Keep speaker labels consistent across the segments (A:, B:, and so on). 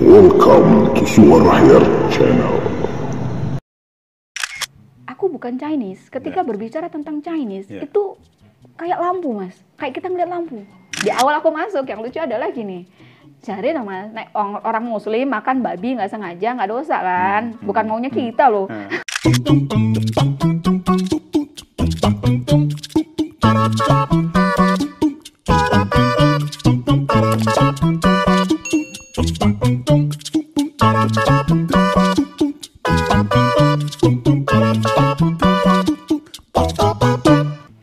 A: Welcome to Suara Hair Channel.
B: Aku bukan Chinese. Ketika berbicara tentang Chinese, itu kayak lampu, Mas. Kayak kita ngeliat lampu. Di awal aku masuk, yang lucu adalah gini. Cari nama orang Muslim makan babi nggak sengaja, nggak dosa kan? Bukan maunya kita loh.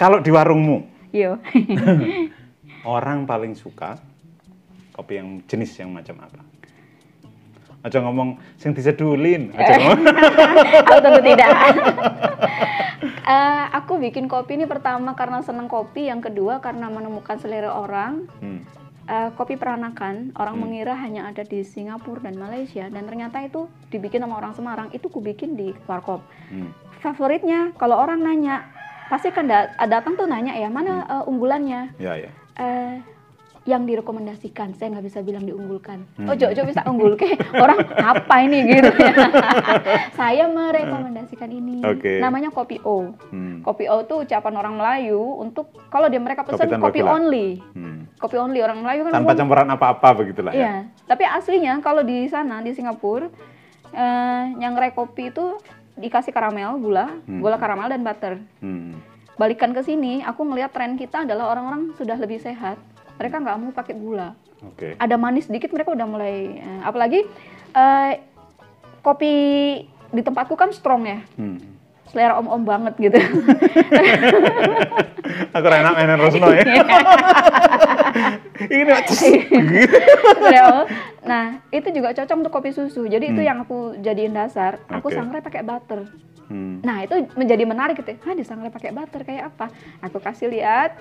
C: Kalau di warungmu,
B: Yo.
C: orang paling suka kopi yang jenis yang macam apa? Aja ngomong sing disedulin, aja ngomong.
B: Aku tentu tidak. Aku bikin kopi ini pertama karena seneng kopi, yang kedua karena menemukan selera orang. Kopi peranakan, orang mengira hanya ada di Singapura dan Malaysia, dan ternyata itu dibikin sama orang Semarang. Itu ku bikin di Warkop. Favoritnya, kalau orang nanya, pasti kan datang tuh nanya ya, mana unggulannya?
C: Ya.
B: Yang direkomendasikan, saya nggak bisa bilang diunggulkan. Oh, Jojo bisa unggul ke orang apa ini gitu ya. Saya merekomendasikan ini. Namanya kopi O. Kopi O itu ucapan orang Melayu untuk kalau mereka pesan kopi only. Kopi only, orang Melayu kan
C: tanpa campuran apa-apa begitulah ya.
B: Iya, tapi aslinya kalau di sana di Singapura nyangrai kopi itu dikasih karamel, gula karamel dan butter. Balikan ke sini, aku ngelihat tren kita adalah orang-orang sudah lebih sehat. Mereka nggak mau pakai gula. Ada manis sedikit, mereka udah mulai. Apalagi kopi di tempatku kan strong ya. Selera om-om banget gitu.
C: Aku enak mainan Rosno ya. Ini
B: Nah, itu juga cocok untuk kopi susu. Jadi itu yang aku jadiin dasar. Aku sangrai pakai butter. Nah, itu menjadi menarik gitu. Disangrai pakai butter kayak apa? Aku kasih lihat.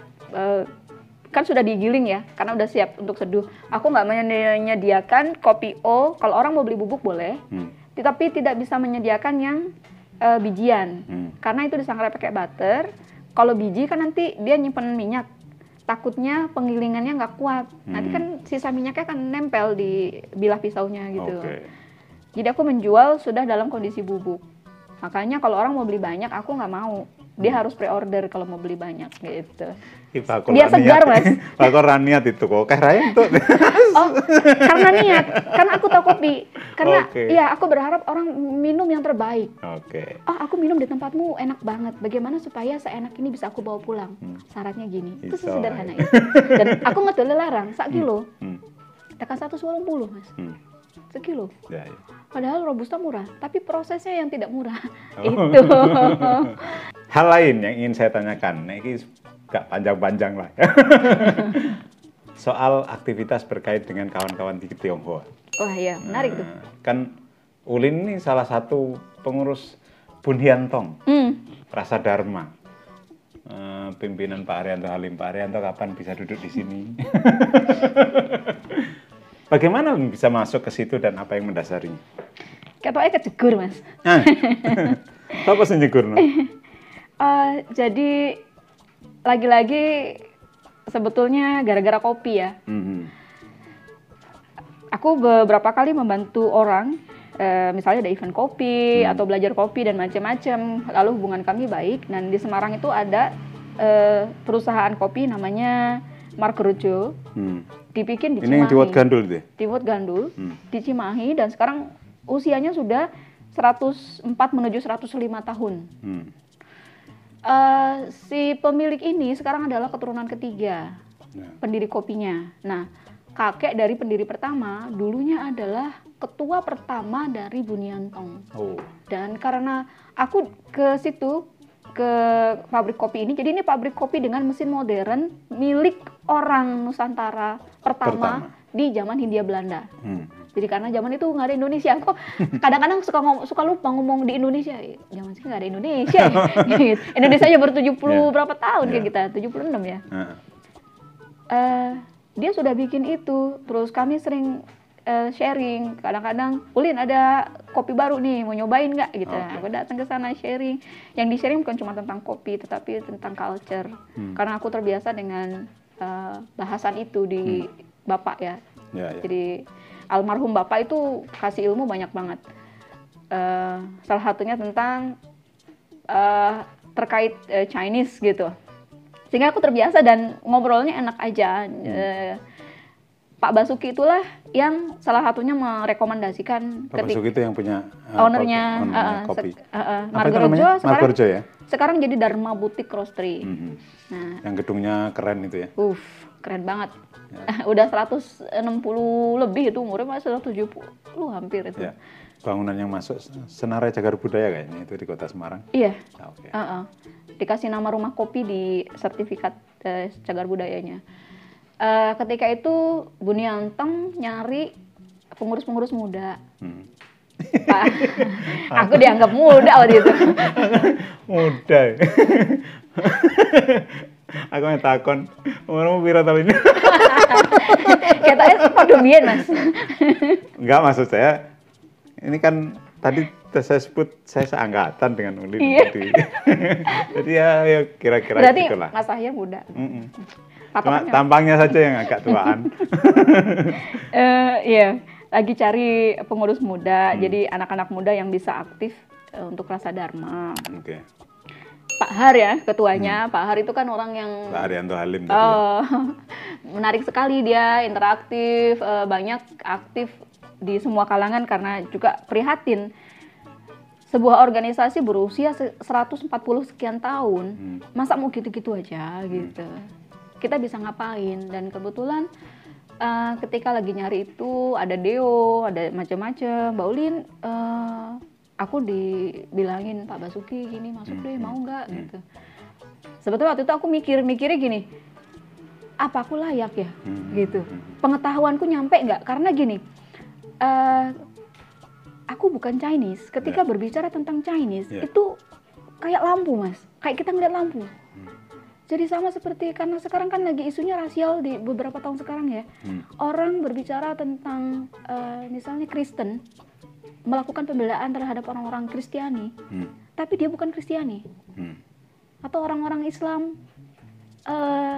B: Kan sudah digiling ya, karena udah siap untuk seduh. Aku nggak menyediakan kopi O. Kalau orang mau beli bubuk boleh, tapi tidak bisa menyediakan yang bijian, karena itu disangrai pakai butter. Kalau biji kan nanti dia nyimpen minyak, takutnya penggilingannya nggak kuat. Nanti kan sisa minyaknya kan nempel di bilah pisaunya gitu. Jadi aku menjual sudah dalam kondisi bubuk. Makanya kalau orang mau beli banyak, aku nggak mau. Dia harus pre-order kalau mau beli banyak gitu. Biar segar, Mas.
C: Bakal niat itu kok. Kayak Ryan tuh.
B: Oh, karena niat. Karena aku tahu kopi. Karena ya aku berharap orang minum yang terbaik. Oh, aku minum di tempatmu enak banget. Bagaimana supaya seenak ini bisa aku bawa pulang? Syaratnya gini. Itu sesederhana itu. Dan aku nggak larang, 1 kilo. Tekan 180, Mas. Sekilo. Padahal Robusta murah, tapi prosesnya yang tidak murah. Itu.
C: Hal lain yang ingin saya tanyakan, ini gak panjang-panjang lah. Soal aktivitas berkait dengan kawan-kawan di Tionghoa.
B: Wah iya, menarik tuh.
C: Kan Ulin ini salah satu pengurus Bunhiantong, Rasa Dharma. Pimpinan Pak Arianto Halim. Pak Arianto kapan bisa duduk di sini? Bagaimana bisa masuk ke situ dan apa yang mendasarinya?
B: Ketoknya kejegur, Mas.
C: Apa sih nyegur?
B: Jadi lagi-lagi sebetulnya gara-gara kopi ya. Aku beberapa kali membantu orang, misalnya ada event kopi atau belajar kopi dan macam-macam. Lalu hubungan kami baik. Dan di Semarang itu ada perusahaan kopi namanya Margerojo. Dibikin di Cimahi.
C: Ini yang di Wat Gandul deh.
B: Di Wat Gandul, di Cimahi, dan sekarang usianya sudah 104 menuju 105 tahun. Si pemilik ini sekarang adalah keturunan ketiga pendiri kopinya. Nah, kakek dari pendiri pertama dulunya adalah ketua pertama dari Bunhiantong. Dan karena aku ke situ, ke pabrik kopi ini, jadi ini pabrik kopi dengan mesin modern milik orang Nusantara pertama di zaman Hindia Belanda. Jadi karena zaman itu nggak ada Indonesia, kok kadang-kadang suka lupa ngomong di Indonesia. Zaman sih nggak ada Indonesia. Indonesia aja baru 70 berapa tahun kayak kita, 76 ya. Dia sudah bikin itu, terus kami sering sharing. Kadang-kadang, Ulin ada kopi baru nih, mau nyobain nggak gitu. Aku datang ke sana sharing. Yang di sharing bukan cuma tentang kopi, tetapi tentang culture. Karena aku terbiasa dengan bahasan itu di Bapak ya. Jadi almarhum bapak itu kasih ilmu banyak banget. Salah satunya tentang terkait Chinese gitu. Sehingga aku terbiasa dan ngobrolnya enak aja. Pak Basuki itulah yang salah satunya merekomendasikan
C: Pak Basuki itu yang punya
B: ownernya
C: kopi.
B: Margorejo
C: Margorejo ya?
B: Sekarang jadi Dharma Boutique Roastery.
C: Nah, yang gedungnya keren itu ya?
B: Keren banget. Ya. Udah 160 lebih itu umurnya, masih 170 hampir itu.
C: Ya. Bangunan yang masuk Senarai Cagar Budaya kayaknya itu di Kota Semarang.
B: Iya.
C: Okay.
B: Dikasih nama rumah kopi di sertifikat cagar budayanya. Ketika itu Buniantong nyari pengurus-pengurus muda. Pak, aku dianggap muda waktu itu.
C: Muda. Aku yang takon, umurmu pira tahun ini?
B: Katanya pada biyen, Mas.
C: Enggak, maksud saya ini kan tadi saya sebut saya seangkatan dengan Ulin.
B: Iya.
C: Jadi ya kira-kira
B: berarti
C: gitulah.
B: Mas Ahya muda.
C: Cuma tampangnya saja yang agak tuaan.
B: Iya, lagi cari pengurus muda, jadi anak-anak muda yang bisa aktif untuk Rasa Dharma.
C: Oke.
B: Pak Har ya ketuanya. Pak Har itu kan orang yang
C: Pak Arianto Halim tadi ya.
B: Menarik sekali dia, interaktif, banyak aktif di semua kalangan karena juga prihatin. Sebuah organisasi berusia 140 sekian tahun, masa mau gitu-gitu aja gitu. Kita bisa ngapain? Dan kebetulan ketika lagi nyari itu ada Deo, ada macam-macam. Mbak Ulin, aku dibilangin Pak Basuki gini, masuk deh, mau nggak gitu. Sebetulnya waktu itu aku mikirnya gini, apa aku layak ya gitu. Pengetahuanku nyampe nggak? Karena gini, aku bukan Chinese. Ketika berbicara tentang Chinese itu kayak lampu, Mas, kayak kita ngeliat lampu. Jadi sama seperti, karena sekarang kan lagi isunya rasial di beberapa tahun sekarang ya. Orang berbicara tentang misalnya Kristen melakukan pembelaan terhadap orang-orang Kristiani, tapi dia bukan Kristiani. Atau orang-orang Islam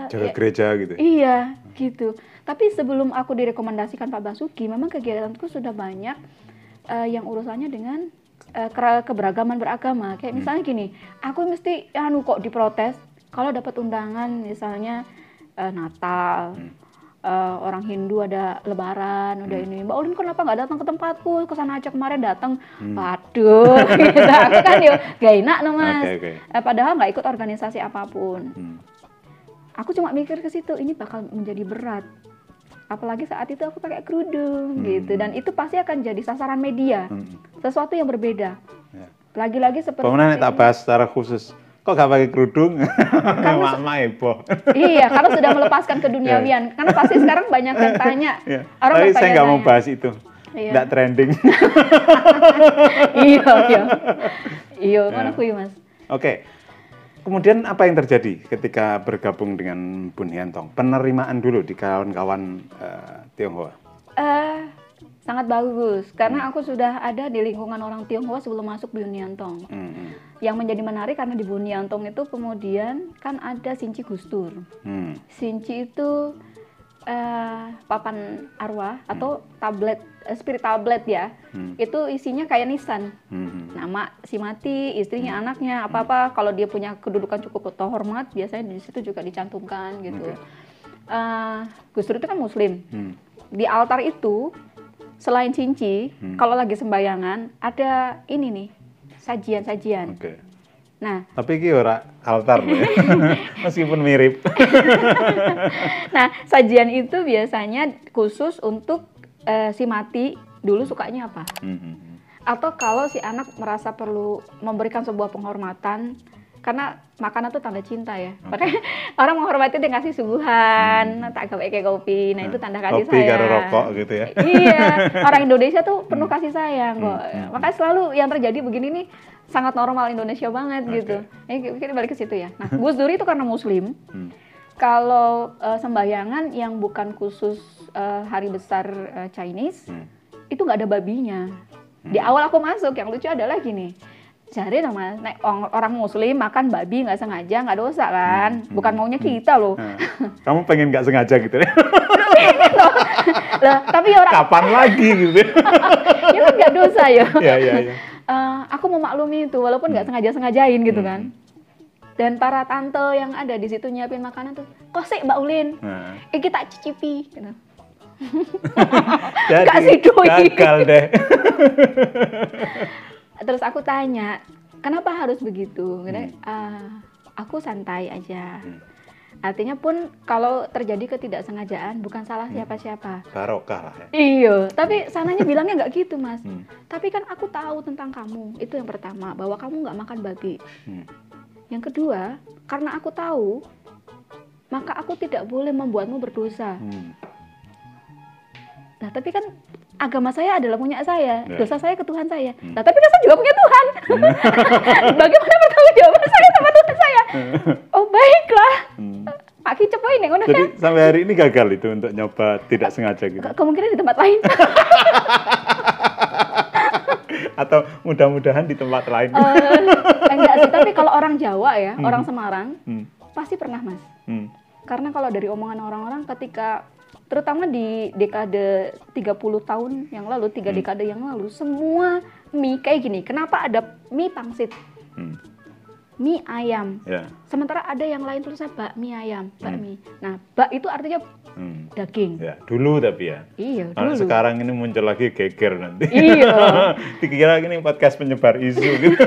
C: jaga gereja gitu.
B: Iya, gitu. Tapi sebelum aku direkomendasikan Pak Basuki, memang kegiatanku sudah banyak yang urusannya dengan keberagaman beragama. Kayak misalnya gini, aku mesti kok diprotes kalau dapat undangan misalnya Natal, orang Hindu ada Lebaran, udah ini, Mbak Ulin kenapa nggak datang ke tempatku? Kesana aja kemarin datang, waduh, gitu. Aku kan gak enak no, Mas.
C: Okay.
B: Padahal nggak ikut organisasi apapun. Aku cuma mikir ke situ, ini bakal menjadi berat. Apalagi saat itu aku pakai kerudung gitu, dan itu pasti akan jadi sasaran media, sesuatu yang berbeda. Lagi-lagi seperti
C: pemenang tak bahas secara khusus. Kok gak pakai kerudung? Mama heboh.
B: Iya, karena sudah melepaskan keduniawian. Karena pasti sekarang banyak yang tanya.
C: Orang tapi saya nggak mau bahas itu. Nggak trending.
B: Iya, mana aku Mas.
C: Oke. Kemudian apa yang terjadi ketika bergabung dengan Bun Hien Tong? Penerimaan dulu di kawan-kawan Tionghoa.
B: Sangat bagus, karena aku sudah ada di lingkungan orang Tionghoa sebelum masuk Bun Hien Tong. Yang menjadi menarik karena di Bun Hien Tong itu kemudian kan ada Sinci Gustur. Sinci itu papan arwah atau tablet, spirit tablet ya. Itu isinya kayak nisan. Nama si mati, istrinya, anaknya, apa-apa. Kalau dia punya kedudukan cukup terhormat, biasanya di situ juga dicantumkan gitu. Gustur itu kan Muslim. Di altar itu selain cinci, kalau lagi sembayangan ada ini nih, sajian-sajian. Nah,
C: tapi ini ora altar ya. Meskipun mirip.
B: Nah, sajian itu biasanya khusus untuk si mati dulu sukanya apa. Atau kalau si anak merasa perlu memberikan sebuah penghormatan, karena makanan itu tanda cinta ya. Makanya orang menghormati dia ngasih suguhan, tak kayak kopi. Nah, itu tanda kasih sayang.
C: Kopi karo rokok gitu ya.
B: Iya, orang Indonesia tuh penuh kasih sayang kok. Makanya selalu yang terjadi begini nih sangat normal Indonesia banget gitu. Kita balik ke situ ya. Nah, Gus Dur itu karena Muslim. Kalau sembahyangan yang bukan khusus hari besar Chinese, itu nggak ada babinya. Di awal aku masuk, yang lucu adalah gini. Jadi orang Muslim makan babi nggak sengaja, nggak dosa kan? Bukan maunya kita loh.
C: Kamu pengen nggak sengaja gitu ya?
B: pengen loh. Lah, tapi orang
C: kapan lagi gitu.
B: ya kan nggak dosa ya.
C: Iya.
B: Aku memaklumi itu walaupun nggak sengaja-sengajain gitu kan. Dan para tante yang ada di situ nyiapin makanan tuh, kok sih Mbak Ulin? Kita cicipi gitu.
C: Jadi,
B: kasih doi.
C: gagal deh.
B: Terus aku tanya, kenapa harus begitu? Aku santai aja. Artinya pun kalau terjadi ketidaksengajaan bukan salah siapa-siapa.
C: Barokah lah ya.
B: Iya, tapi sananya bilangnya nggak gitu mas. Tapi kan aku tahu tentang kamu, itu yang pertama, bahwa kamu nggak makan babi. Yang kedua, karena aku tahu, maka aku tidak boleh membuatmu berdosa. Nah, tapi kan agama saya adalah punya saya, dosa saya ke Tuhan saya. Nah, tapi kan saya juga punya Tuhan. Bagaimana pertanggungjawaban saya sama Tuhan saya? Oh, baiklah. Pak Kicep ini ngono kan.
C: Jadi sampai hari ini gagal itu untuk nyoba tidak sengaja gitu.
B: Kemungkinan di tempat lain.
C: Atau mudah-mudahan di tempat lain.
B: Enggak sih, tapi kalau orang Jawa ya, orang Semarang, pasti pernah mas. Karena kalau dari omongan orang-orang ketika terutama di dekade 30 tahun yang lalu, 3 dekade yang lalu, semua mie kayak gini. Kenapa ada mie pangsit? Mie ayam. Sementara ada yang lain tulisnya bakmi ayam, bakmi. Nah, bak itu artinya daging.
C: Ya, dulu tapi ya.
B: Iya,
C: dulu. Sekarang ini muncul lagi geger nanti.
B: Iya.
C: Dikira ini podcast penyebar isu gitu.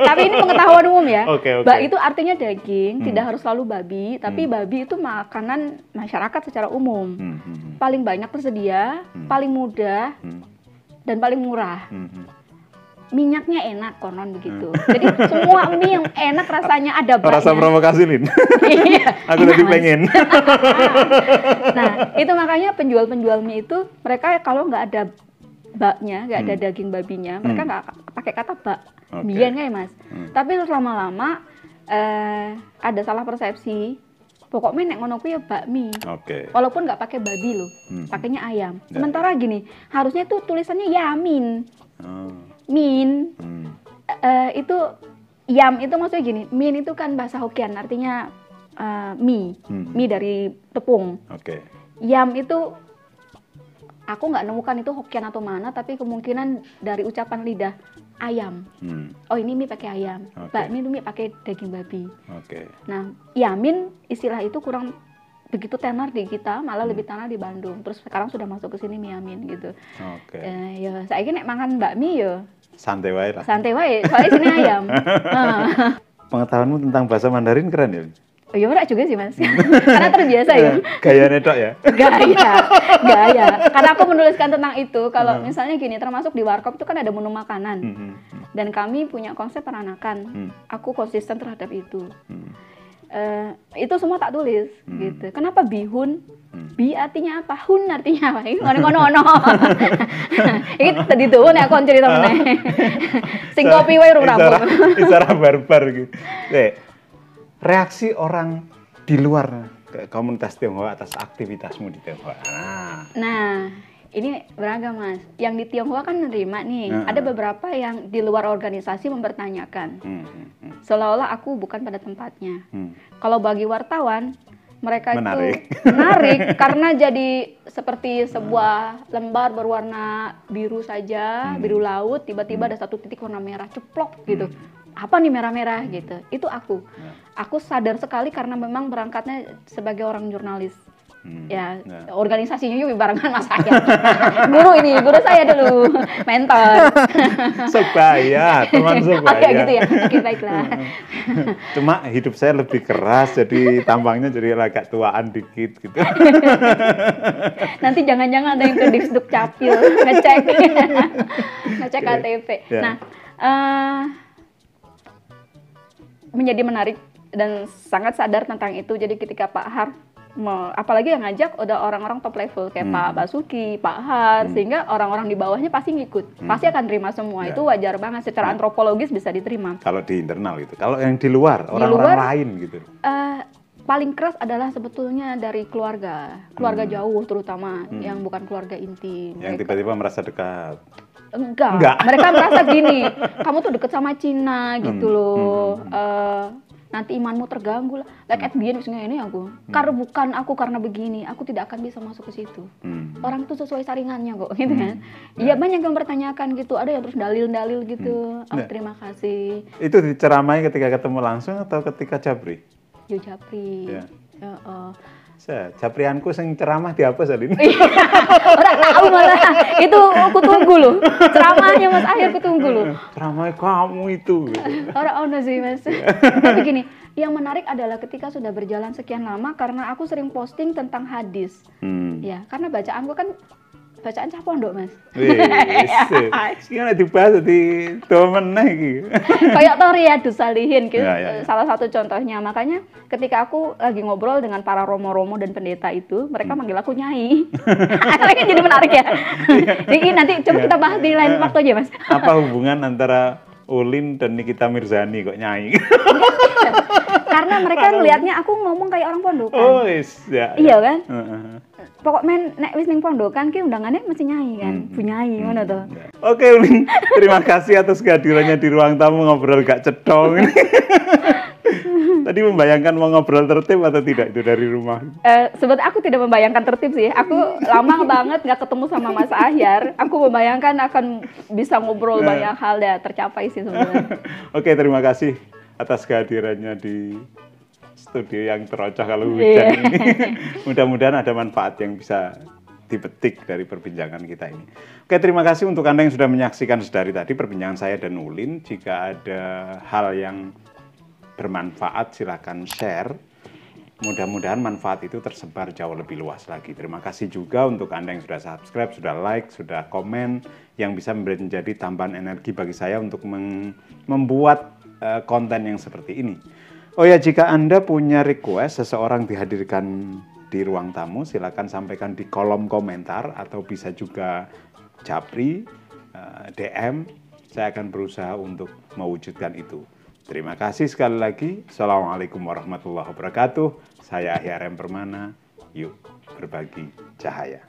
B: Tapi ini pengetahuan umum ya.
C: Okay.
B: Bak itu artinya daging, tidak harus selalu babi, tapi babi itu makanan masyarakat secara umum. Paling banyak tersedia, paling mudah, dan paling murah. Minyaknya enak, konon begitu. Jadi semua mie yang enak rasanya ada baknya.
C: Rasa provokasi, Lin.
B: Iya.
C: Aku tadi pengen.
B: Nah, itu makanya penjual-penjual mie itu, mereka kalau nggak ada baknya, nggak ada daging babinya, mereka nggak pakai kata bak. Biyen kayak mas. Tapi terus lama-lama ada salah persepsi. Pokoknya nek ngono kuwi ya bakmi. Walaupun nggak pakai babi loh, pakainya ayam. Sementara gini, harusnya itu tulisannya yamin. Min, itu yam itu maksudnya gini, min itu kan bahasa Hokkien, artinya mie dari tepung. Yam itu aku nggak nemukan itu Hokkien atau mana, tapi kemungkinan dari ucapan lidah ayam. Oh ini mie pakai ayam, bakmi itu mie pakai daging babi. Nah, yamin istilah itu kurang begitu tenar di kita, malah lebih tenar di Bandung. Terus sekarang sudah masuk ke sini mie yamin gitu. Ya saya nek makan bakmi ya
C: santai wae lah.
B: Santai wae, soalnya sini ayam.
C: Pengetahuanmu tentang bahasa Mandarin keren ya?
B: Oh ya ora juga sih mas, karena terbiasa ya.
C: Gaya netok ya?
B: Gaya. Karena aku menuliskan tentang itu, kalau misalnya gini, termasuk di warkop itu kan ada menu makanan. Dan kami punya konsep peranakan. Aku konsisten terhadap itu. Itu semua tak tulis gitu. Kenapa bihun? Bi artinya apa? Hun artinya apa? Ini ngono-ngono. Iki tadi tuh nek kon cerita meneh. Sing kopi wae urung rampung.
C: Bicara barbar gitu. Reaksi orang di luar komunitas Tionghoa atas aktivitasmu di Tionghoa.
B: Nah, ini beragam mas. Yang di Tionghoa kan menerima nih. Ada beberapa yang di luar organisasi mempertanyakan. Seolah-olah aku bukan pada tempatnya. Kalau bagi wartawan, mereka
C: menarik.
B: Itu menarik karena jadi seperti sebuah lembar berwarna biru saja, biru laut, tiba-tiba ada satu titik warna merah ceplok gitu. Apa nih merah-merah gitu. Itu aku. Aku sadar sekali karena memang berangkatnya sebagai orang jurnalis. Organisasinya juga barengan mas saya. Guru saya dulu, mentor.
C: Sebaya, teman sebaya.
B: Oke gitu ya, oke baiklah.
C: Cuma hidup saya lebih keras, jadi tampangnya jadi agak tuaan dikit gitu.
B: Nanti jangan-jangan ada yang ke Dikduk Capil, ngecek KTP. Nah, menjadi menarik dan sangat sadar tentang itu. Jadi ketika Pak Har apalagi yang ngajak udah orang-orang top level kayak Pak Basuki, Pak Har, sehingga orang-orang di bawahnya pasti ngikut, pasti akan terima semua. Itu wajar banget, secara antropologis bisa diterima.
C: Kalau di internal gitu, kalau yang di luar, orang-orang lain gitu.
B: Paling keras adalah sebetulnya dari keluarga jauh terutama, yang bukan keluarga inti.
C: Yang tiba-tiba merasa dekat.
B: Enggak. Mereka merasa gini, kamu tuh deket sama Cina gitu loh. nanti imanmu terganggu lah. Like at the end misalnya ini aku, karena bukan aku karena begini, aku tidak akan bisa masuk ke situ. Orang itu sesuai saringannya kok, gitu kan. Iya banyak yang bertanyakan gitu, ada yang terus dalil-dalil gitu. Terima kasih.
C: Itu diceramai ketika ketemu langsung atau ketika Japri?
B: Yo Japri.
C: Ya. Japrianku sing ceramah dihapus Alin.
B: Orang tahu malah. Itu aku tunggu loh. Ceramahnya Mas Ahyar aku tunggu loh.
C: Ceramah kamu itu.
B: Orang ono sih Mas. Tapi gini, yang menarik adalah ketika sudah berjalan sekian lama karena aku sering posting tentang hadis. Ya, karena bacaanku kan bacaan cah pondok Mas. Gimana dibahas di meneh iki. Kayak Riyadhus Shalihin gitu. Salah satu contohnya. Makanya ketika aku lagi ngobrol dengan para romo-romo dan pendeta itu, mereka manggil aku Nyai. Akhirnya jadi menarik ya. Jadi nanti coba kita bahas di lain waktu aja Mas.
C: Apa hubungan antara Ulin dan Nikita Mirzani kok Nyai?
B: Karena mereka ngelihatnya aku ngomong kayak orang pondokan.
C: Oh, iya
B: kan? Pokoknya nek wis ning pondokan ki undangannya mesti Nyai kan. Bu Nyai ngono to.
C: Oke, Ulin. Terima kasih atas kehadirannya di ruang tamu ngobrol gak cedong ini. Tadi membayangkan mau ngobrol tertib atau tidak itu dari rumah?
B: Sebetulnya aku tidak membayangkan tertib sih. Aku lama banget nggak ketemu sama Mas Ahyar. Aku membayangkan akan bisa ngobrol banyak hal ya tercapai sih sebenarnya. Oke,
C: terima kasih atas kehadirannya di studio yang terocah kalau hujan ini. Mudah-mudahan ada manfaat yang bisa dipetik dari perbincangan kita ini. Oke, terima kasih untuk Anda yang sudah menyaksikan sedari tadi perbincangan saya dan Ulin. Jika ada hal yang bermanfaat silakan share. Mudah-mudahan manfaat itu tersebar jauh lebih luas lagi. Terima kasih juga untuk Anda yang sudah subscribe, sudah like, sudah komen, yang bisa menjadi tambahan energi bagi saya untuk membuat konten yang seperti ini. Oh ya, jika Anda punya request seseorang dihadirkan di ruang tamu, silakan sampaikan di kolom komentar atau bisa juga Japri, DM. Saya akan berusaha untuk mewujudkan itu. Terima kasih sekali lagi. Assalamualaikum warahmatullahi wabarakatuh. Saya Ahyar M. Permana. Yuk berbagi cahaya.